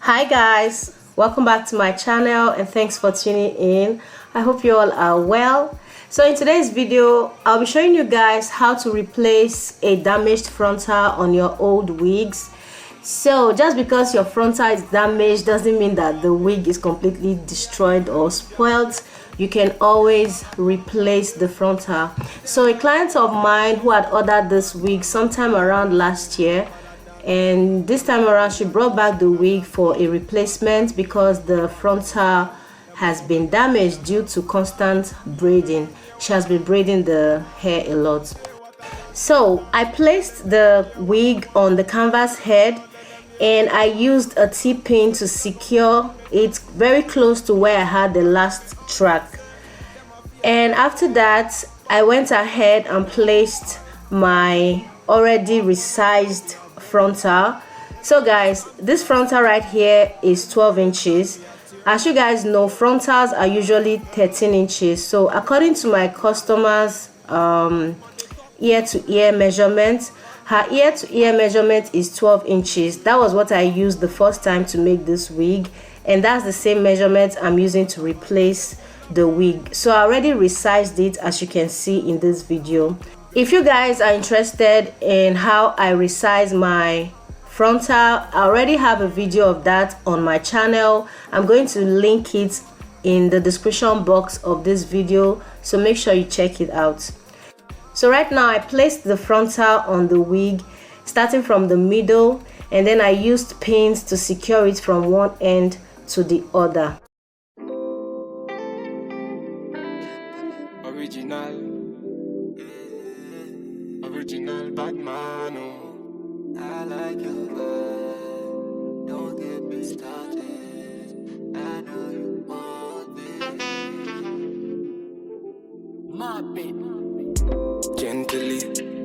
Hi guys, welcome back to my channel and thanks for tuning in. I hope you all are well. So in today's video I'll be showing you guys how to replace a damaged frontal on your old wigs. So just because your frontal is damaged doesn't mean that the wig is completely destroyed or spoiled. You can always replace the frontal. So a client of mine who had ordered this wig sometime around last year, and this time around she brought back the wig for a replacement because the frontal has been damaged due to constant braiding. She has been braiding the hair a lot. So I placed the wig on the canvas head and I used a T-pin to secure it very close to where I had the last track. And after that I went ahead and placed my already resized frontal. So guys, this frontal right here is 12 inches. As you guys know, frontals are usually 13 inches. So according to my customer's ear-to-ear measurement, her ear-to-ear measurement is 12 inches. That was what I used the first time to make this wig, and that's the same measurement I'm using to replace the wig. So I already resized it, as you can see in this video. If you guys are interested in how I resize my frontal, I already have a video of that on my channel. I'm going to link it in the description box of this video, so make sure you check it out. So right now I placed the frontal on the wig starting from the middle, and then I used pins to secure it from one end to the other. Original bad man, oh. I like your vibe. Don't get me started. I know you want me. My baby. Gently,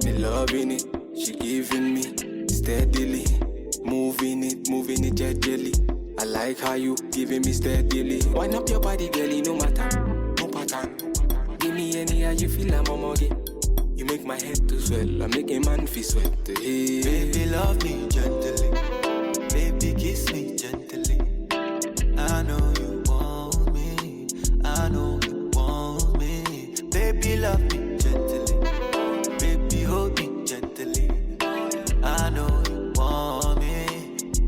me loving it. She giving me steadily. Moving it gently. I like how you giving me steadily. Wind up your body, girlie, no matter, no pattern. Give me any how you feel, I'm a muggy. You make my head to swell, I make a man feel sweat. Hey. Baby, love me gently. Baby, kiss me gently. I know you want me. I know you want me. Baby, love me gently. Baby, hold me gently. I know you want me.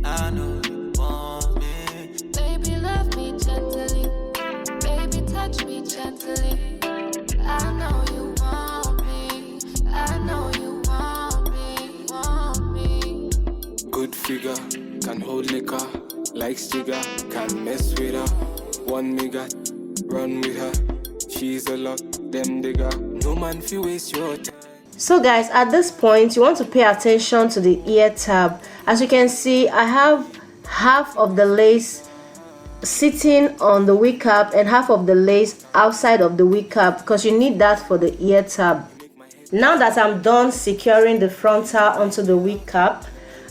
I know you want me. Baby, love me gently. Baby, touch me gently. I know you want me. I know you want me. Good figure, can hold liquor. Likes jigger, can mess with her. One me got, run with her. She's a lot, them digger. No man fi waste your time. So guys, at this point you want to pay attention to the ear tab. As you can see, I have half of the lace sitting on the wig cap and half of the lace outside of the wig cap, because you need that for the ear tab. Now that I'm done securing the frontal onto the wig cap,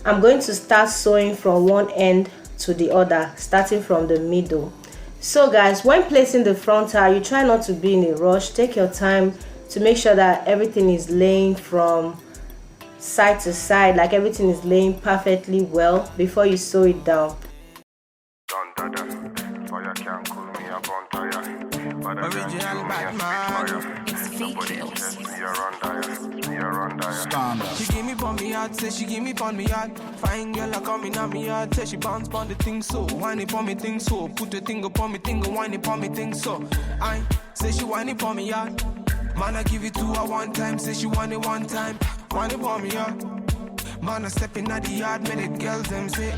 I'm going to start sewing from one end to the other, starting from the middle. So guys, when placing the frontal, you try not to be in a rush. Take your time to make sure that everything is laying from side to side, like everything is laying perfectly well before you sew it down. Original bad man. She give me pon me hard, say she give me pon me hard. Fine girl, I coming on me hard, say she bounce pon the thing so. Whine it pon me thing so. Put the thing upon me thing, whine it pon me thing so. I say she whine it pon me hard. Man, I give it to her one time, say she want it one time. Whine it pon me hard. Man, I step in at the yard, make the girls them say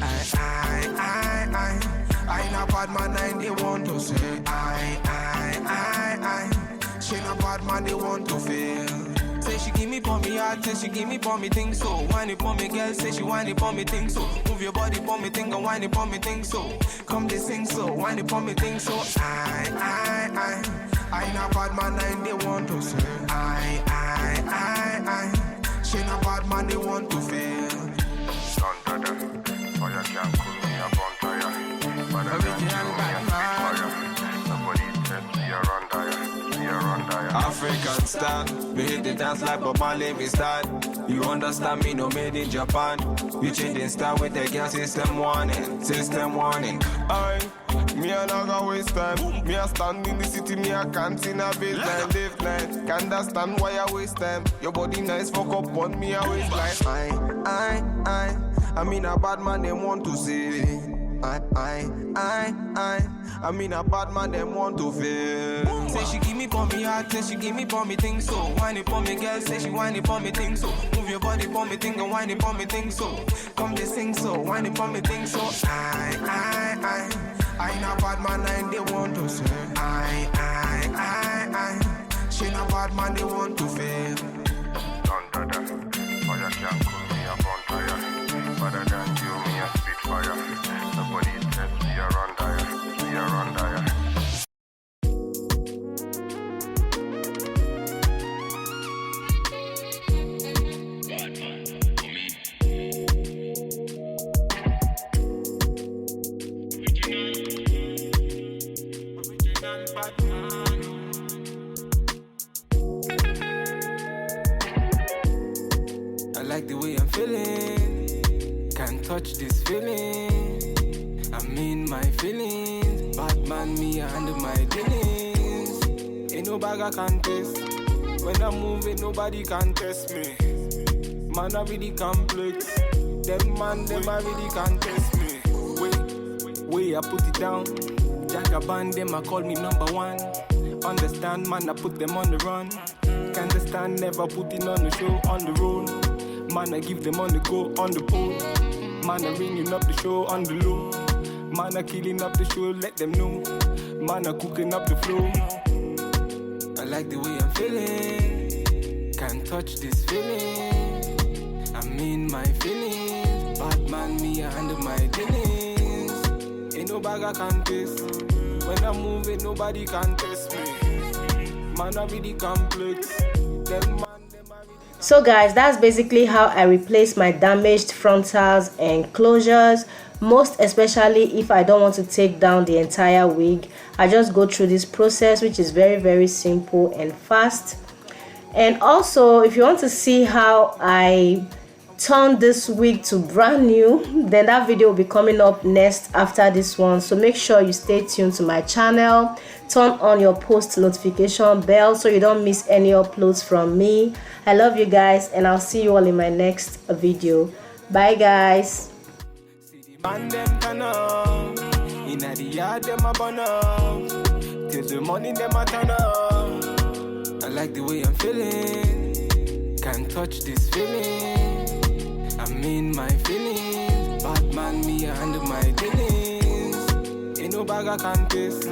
I not bad man, and they want to say I. She not bad man, they want to fail. Say she give me pon me heart, say she give me pon me thing so. Whine it pon me girl, say she whine it pon me thing so. Move your body pon me thing and whine it pon me thing so. Come they sing so, whine it pon me thing so. I not bad man, and they want to say I. She not bad man, they want to fail. Original bad man. African handstand. Me hit the dance like Bob Marley, me style. You understand me, no made in Japan. You changing style with the girl, system warning. Me a not gonna waste time. Me a stand in the city, me a can't in a baseline, live line. Can't understand why I waste time. Your body nice, fuck up on me, I waste like I mean a bad man, they want to see. I mean a bad man, they want to feel. Say she give me for me heart, say she give me for me thing so. Whine it for me girl, say she whine it for me thing so. Move your body for me thing and whine it for me thing so. Come they sing so, whine it for me thing so. I ain't a bad man and they want to say. She not bad man, they want to feel. Under that, fire can't cool me up on fire. Better than you, me a spitfire. Nobody test me around there, me around there. I like the way I'm feeling. Can't touch this feeling. I'm in my feelings. Batman, me, I handle my dealings. Ain't no bag I can test. When I'm moving, nobody can test me. Man, I really complex. Them man, them I really can test me. Way I put it down. Jagaban, them I call me number one. Understand, man, I put them on the run. Can't understand, never putting on the show, on the road. Man, I give them on the go, on the pole. Man, I ringing up the show on the low. Man, I killing up the show, let them know. Man, I cooking up the flow. I like the way I'm feeling. Can't touch this feeling. I'm in my feelings. Batman, me, I handle my dealings. Ain't no bag I can test. When I'm moving, nobody can test me. Man, I really complex. Them man, them I really. So guys, that's basically how I replace my damaged frontals and closures. Most especially if I don't want to take down the entire wig, I just go through this process, which is very simple and fast. And also, if you want to see how I turn this wig to brand new, then that video will be coming up next after this one. So make sure you stay tuned to my channel. Turn on your post notification bell so you don't miss any uploads from me. I love you guys, and I'll see you all in my next video. Bye guys. Man them turn up, inna the yard them a burn up, till the morning them a turn up. I like the way I'm feeling, can't touch this feeling. I'm in my feelings, Batman me I handle my dealings. Ain't no bag I can test.